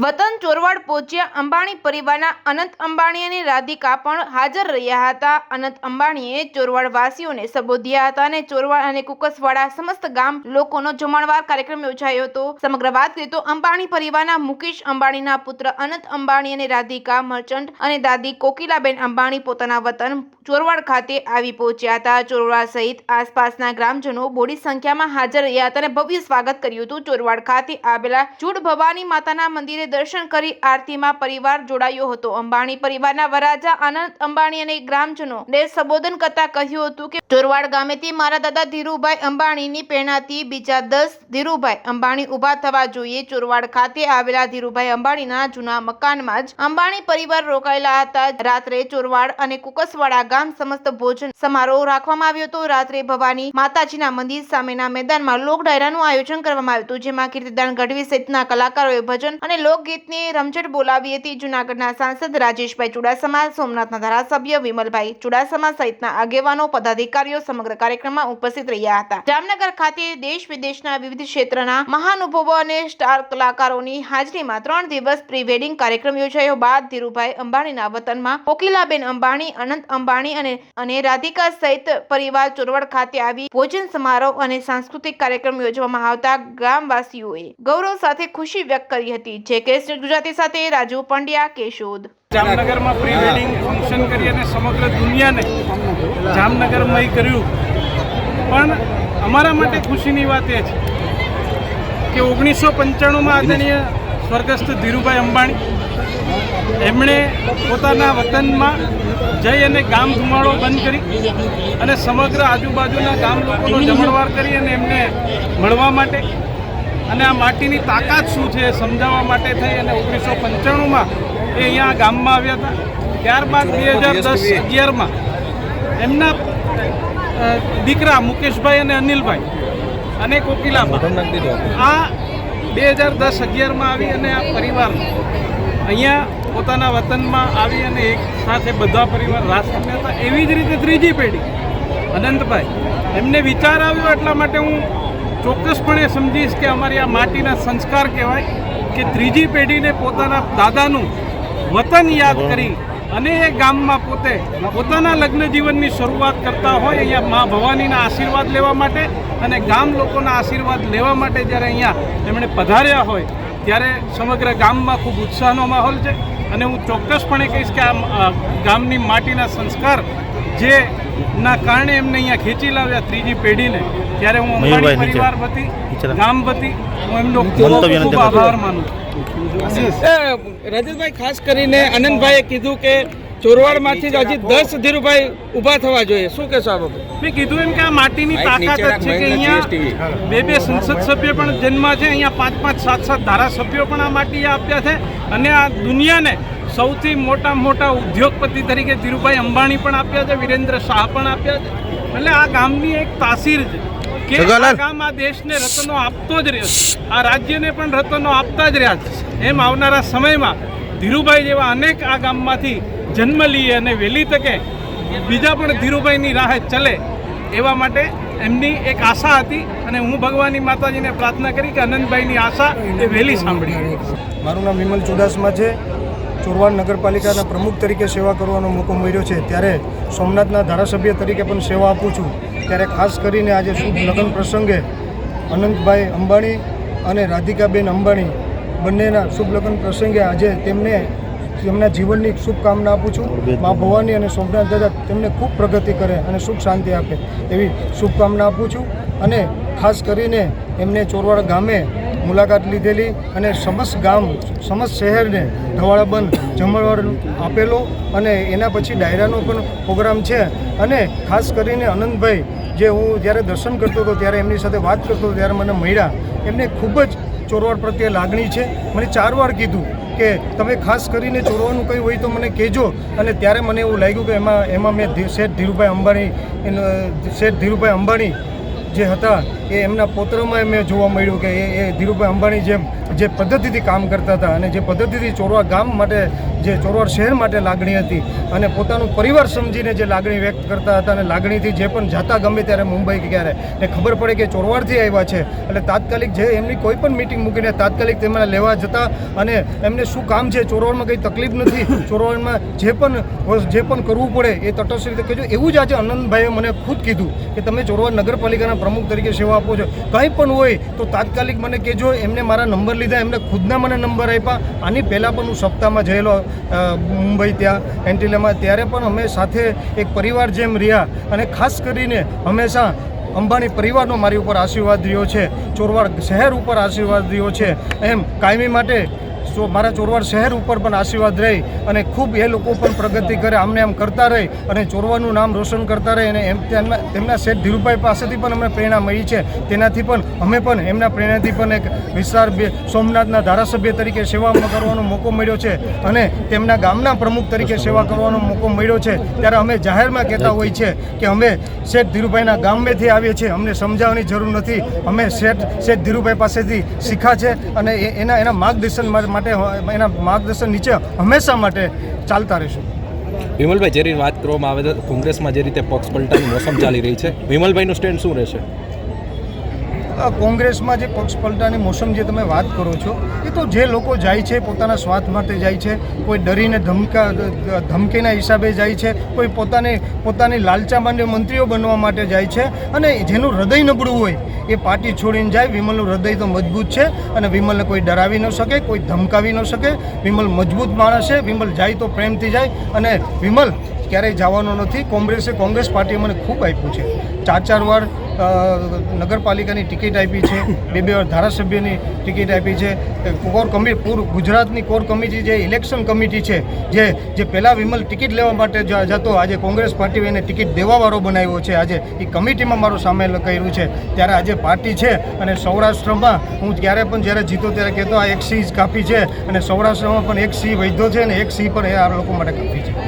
વતન ચોરવાડ પહોંચ્યા અંબાણી પરિવારના અનંત અંબાણી અને રાધિકા પણ હાજર રહ્યા હતા। અનંત અંબાણીએ ચોરવાડ વાસીઓને સંબોધ્યા હતા અને ચોરવાડ અને કુકસવાડા સમસ્ત ગામ લોકોનો જમણવાર કાર્યક્રમ યોજાયો હતો। સમગ્ર વાત કરીએ તો અંબાણી પરિવારના મુકેશ અંબાણીના પુત્ર અનંત અંબાણી અને રાધિકા મર્ચન્ટ અને દાદી કોકિલાબેન અંબાણી પોતાના વતન ચોરવાડ ખાતે આવી પહોંચ્યા હતા। ચોરવાડ સહિત આસપાસના ગ્રામજનો બોડી સંખ્યામાં હાજર રહ્યા હતા અને ભવ્ય સ્વાગત કર્યું હતું। ચોરવાડ ખાતે આવેલા ચૂડ ભવાની માતાના મંદિરે દર્શન કરી આરતીમાં પરિવાર જોડાયો હતો। અંબાણી પરિવારના વરરાજા અનંત અંબાણી અને ગ્રામજનોને સંબોધન કરતા કહ્યું હતું કે ચોરવાડ ગામેથી મારા દાદા ધીરુભાઈ અંબાણીની પ્રેરણાથી બીજા 10 ધીરુભાઈ અંબાણી ઉભા થવા જોઈએ। ચોરવાડ ખાતે આવેલા ધીરુભાઈ અંબાણીના જૂના મકાનમાં જ અંબાણી પરિવાર રોકાયેલા હતા। રાત્રે ચોરવાડ અને કુકસવાડા ગામ સમસ્ત ભોજન સમારોહ રાખવામાં આવ્યો હતો। રાત્રે ભવાની માતાજીના મંદિર સામેના મેદાનમાં લોક ડાયરાનું આયોજન કરવામાં આવ્યું હતું, જેમાં કીર્તિદાન ગઢવી સહિતના કલાકારોએ ભજન અને લોકગીતની રમઝટ બોલાવી હતી। જૂનાગઢના સાંસદ રાજેશભાઈ ચુડાસમા, સોમનાથના ધારાસભ્ય વિમલભાઈ ચુડાસમા સહિતના આગેવાનો પદાધિકારીઓ સમગ્ર કાર્યક્રમમાં ઉપસ્થિત રહ્યા હતા। જામનગર ખાતે દેશ વિદેશના વિવિધ ક્ષેત્રના મહાનુભાવો અને સ્ટાર કલાકારોની હાજરીમાં 3 દિવસ પ્રી વેડિંગ કાર્યક્રમ યોજાયો બાદ ધીરુભાઈ અંબાણીના વતનમાં કોકિલાબેન અંબાણી, અનંત અંબાણી અને રાધિકા સહિત પરિવાર ચોરવાડ ખાતે આવી ભોજન સમારોહ અને સાંસ્કૃતિક કાર્યક્રમ યોજવામાં આવતા ગ્રામવાસીઓએ ગૌરવ સાથે ખુશી વ્યક્ત કરી હતી। જે કેસ ગુજરાતી સાથે રાજુ પંડ્યા, કેશોદ। જામનગરમાં પ્રી વેડિંગ ફંક્શન કરી અને સમગ્ર દુનિયાને જામનગરમાં કર્યું, પણ અમારા માટે ખુશીની વાત એ છે કે 1995માં આદરણીય સ્વર્ગસ્થ ધીરુભાઈ અંબાણી એમણે પોતાના વતનમાં જઈ અને ગામ ધુમાડો બંધ કરી અને સમગ્ર આજુબાજુના ગામ લોકોનો જમણવાર કરી અને એમને મળવા માટે અને આ માટીની તાકાત શું છે સમજાવવા માટે થઈ અને 1995માં એ અહીંયા ગામમાં આવ્યા હતા। ત્યારબાદ 2010-11માં એમના દીકરા મુકેશભાઈ અને અનિલભાઈ અને કોકિલાબા આ 2010-11માં આવી અને આ પરિવાર અહીંયા પોતાના વતનમાં આવી અને એક સાથે બધા પરિવાર રાસ રમ્યા હતા। એવી જ રીતે ત્રીજી પેઢી અનંતભાઈ એમને વિચાર આવ્યો, એટલા માટે હું ચોક્કસપણે સમજીશ કે અમારી આ માટીના સંસ્કાર કહેવાય કે ત્રીજી પેઢીને પોતાના દાદાનું વતન યાદ કરી અને એ ગામમાં પોતે પોતાના લગ્ન જીવનની શરૂઆત કરતા હોય અહીંયા મા ભવાનીના આશીર્વાદ લેવા માટે અને ગામ લોકોના આશીર્વાદ લેવા માટે જ્યારે અહીંયા એમણે પધાર્યા હોય ત્યારે સમગ્ર ગામમાં ખૂબ ઉત્સાહનો માહોલ છે। અને હું ચોક્કસપણે કહીશ કે આ ગામની માટીના સંસ્કાર જે ના કારણે એમને અહીંયા ખેંચી લાવ્યા ત્રીજી પેઢીને, ત્યારે હું અંબાણી પરિવાર વતી, ગામ વતી હું એમનો ખૂબ આભાર માનું છું। રજતભાઈ, ખાસ કરીને આનંદભાઈએ કીધું કે ચોરવાડમાંથી જ હજી 10 ધીરુભાઈ ઊભા થવા જોઈએ, શું કહેશો આ બાબતે? મેં કીધું એમ કે આ માટીની તાકાત જ છે કે અહીંયા 2 સંસદ સભ્ય પણ જન્મા છે, અહીંયા 5-5, 7-7 ધારાસભ્યો પણ આ માટી આપ્યા છે અને આ દુનિયાને સૌથી મોટા ઉદ્યોગપતિ તરીકે ધીરુભાઈ અંબાણી પણ આપ્યા છે, વિરેન્દ્ર શાહ પણ આપ્યા છે। એટલે આ ગામની એક તાસીર છે કે આ ગામ આ દેશને રત્નો આપતો જ રહ્યો છે, આ રાજ્યને પણ રત્નો આપતા જ રહ્યા છે। એમ આવનારા સમયમાં ધીરુભાઈ જેવા અનેક આ ગામમાંથી જન્મ લઈએ અને વહેલી તકે બીજા પણ ધીરુભાઈની રાહે ચલે એવા માટે એમની એક આશા હતી અને હું ભગવાનની માતાજીને પ્રાર્થના કરી કે અનંતભાઈની આશા એ વહેલી સાંભળી। મારું નામ વિમલ ચુડાસમા છે। ચોરવાડ નગરપાલિકાના પ્રમુખ તરીકે સેવા કરવાનો મોકો મળ્યો છે, ત્યારે સોમનાથના ધારાસભ્ય તરીકે પણ સેવા આપું છું। ત્યારે ખાસ કરીને આજે શુભ લગ્ન પ્રસંગે અનંતભાઈ અંબાણી અને રાધિકાબેન અંબાણી બંનેના શુભ લગ્ન પ્રસંગે આજે તેમના જીવનની શુભકામના આપું છું। મા ભવાની અને સોમનાથ દાદા તેમને ખૂબ પ્રગતિ કરે અને સુખ શાંતિ આપે એવી શુભકામના આપું છું। અને ખાસ કરીને એમને ચોરવાડ ગામે મુલાકાત લીધેલી અને સમસ્ત શહેરને ધવાળાબંધ જમણવાર આપેલો અને એના પછી ડાયરાનો પણ પ્રોગ્રામ છે। અને ખાસ કરીને અનંતભાઈ જે હું જ્યારે દર્શન કરતો હતો ત્યારે એમની સાથે વાત કરતો હતો ત્યારે મને મળ્યા, એમને ખૂબ જ ચોરવાડ પ્રત્યે લાગણી છે। મને 4 વાર કીધું કે તમે ખાસ કરીને ચોરવાનું કંઈ હોય તો મને કહેજો, અને ત્યારે મને એવું લાગ્યું કે એમાં મેં શેઠ ધીરુભાઈ અંબાણી જે હતા એ એમના પૌત્રમાં મેં જોવા મળ્યું કે એ ધીરુભાઈ અંબાણી જેમ જે પદ્ધતિથી કામ કરતા હતા અને જે પદ્ધતિથી ચોરવાડ ગામ માટે, જે ચોરવાડ શહેર માટે લાગણી હતી અને પોતાનું પરિવાર સમજીને જે લાગણી વ્યક્ત કરતા હતા અને લાગણીથી જે પણ જાતા ગમે ત્યારે મુંબઈ ક્યારે ને ખબર પડે કે ચોરવાડથી આવ્યા છે એટલે તાત્કાલિક જે એમની કોઈ પણ મિટિંગ મૂકીને તાત્કાલિક તેમને લેવા જતા અને એમને શું કામ છે, ચોરવાડમાં કંઈ તકલીફ નથી, ચોરવાડમાં જે પણ કરવું પડે એ તટસ્થ રીતે કહેજો. એવું જ આજે આનંદભાઈએ મને ખુદ કીધું કે તમે ચોરવાડ નગરપાલિકાના પ્રમુખ તરીકે સેવા આપો છો, કંઈ પણ હોય તો તાત્કાલિક મને કહેજો. એમને મારા નંબર લીધા, એમને ખુદના મને નંબર આપ્યા. આની પહેલાં પણ હું સપ્તાહમાં જયેલો મુંબઈ ત્યાં એન્ટિલામાં, ત્યારે પણ અમે સાથે એક પરિવાર જેમ રહ્યા અને ખાસ કરીને હંમેશા અંબાણી પરિવારનો મારી ઉપર આશીર્વાદ રહ્યો છે, ચોરવાડ શહેર ઉપર આશીર્વાદ રહ્યો છે. એમ કાયમી માટે મારા ચોરવાડ શહેર ઉપર પણ આશીર્વાદ રહી અને ખૂબ એ લોકો પણ પ્રગતિ કરે, આમને આમ કરતા રહી અને ચોરવાડનું નામ રોશન કરતા રહે. અને એમ તેમના શેઠ ધીરુભાઈ પાસેથી પણ અમને પ્રેરણા મળી છે. તેનાથી પણ અમે પણ એમના પ્રેરણાથી પણ એક વિસ્તાર સોમનાથના ધારાસભ્ય તરીકે સેવા કરવાનો મોકો મળ્યો છે અને તેમના ગામના પ્રમુખ તરીકે સેવા કરવાનો મોકો મળ્યો છે. ત્યારે અમે જાહેરમાં કહેતા હોય છે કે અમે શેઠ ધીરુભાઈના ગામેથી આવીએ છીએ, અમને સમજાવવાની જરૂર નથી. અમે શેઠ ધીરુભાઈ પાસેથી શીખ્યા છે અને એના માર્ગદર્શન માટે, એના માર્ગદર્શન નીચે હંમેશા માટે ચાલતા રહીશું. વિમલભાઈ, જે રીતે વાત કરવામાં આવે તો કોંગ્રેસમાં જે રીતે પક્ષ પલટાની મોસમ ચાલી રહી છે, વિમલભાઈનું સ્ટેન્ડ શું રહેશે? કોંગ્રેસમાં જે પક્ષ પલટાની મોસમ જે તમે વાત કરો છો એ તો જે લોકો જાય છે પોતાના સ્વાર્થ માટે જાય છે, કોઈ ડરીને ધમકીના હિસાબે જાય છે, કોઈ પોતાની લાલચા માટે મંત્રીઓ બનવા માટે જાય છે અને જેનું હૃદય નબળું હોય એ પાર્ટી છોડીને જાય. વિમલનું હૃદય તો મજબૂત છે અને વિમલને કોઈ ડરાવી ન શકે, કોઈ ધમકાવી ન શકે. વિમલ મજબૂત માણસ છે. વિમલ જાય તો પ્રેમથી જાય અને વિમલ ક્યારેય જવાનો નથી. કોંગ્રેસ પાર્ટીએ મને ખૂબ આપ્યું છે. 4 વાર નગરપાલિકાની ટિકિટ આપી છે, 2 વાર ધારાસભ્યની ટિકિટ આપી છે. ગુજરાતની કોર કમિટી જે ઇલેક્શન કમિટી છે, જે પહેલાં વિમલ ટિકિટ લેવા માટે જતો, આજે કોંગ્રેસ પાર્ટીએ એને ટિકિટ દેવાવાળો બનાવ્યો છે. આજે એ કમિટીમાં મારો સામેલ કર્યું છે. ત્યારે આજે પાર્ટી છે અને સૌરાષ્ટ્રમાં હું જ્યારે જીતો ત્યારે કહેતો આ એક સિંહ કાપી છે અને સૌરાષ્ટ્રમાં પણ એક સિંહ વધ્યો છે અને એક સિંહ પણ એ આ લોકો માટે કાપી છે.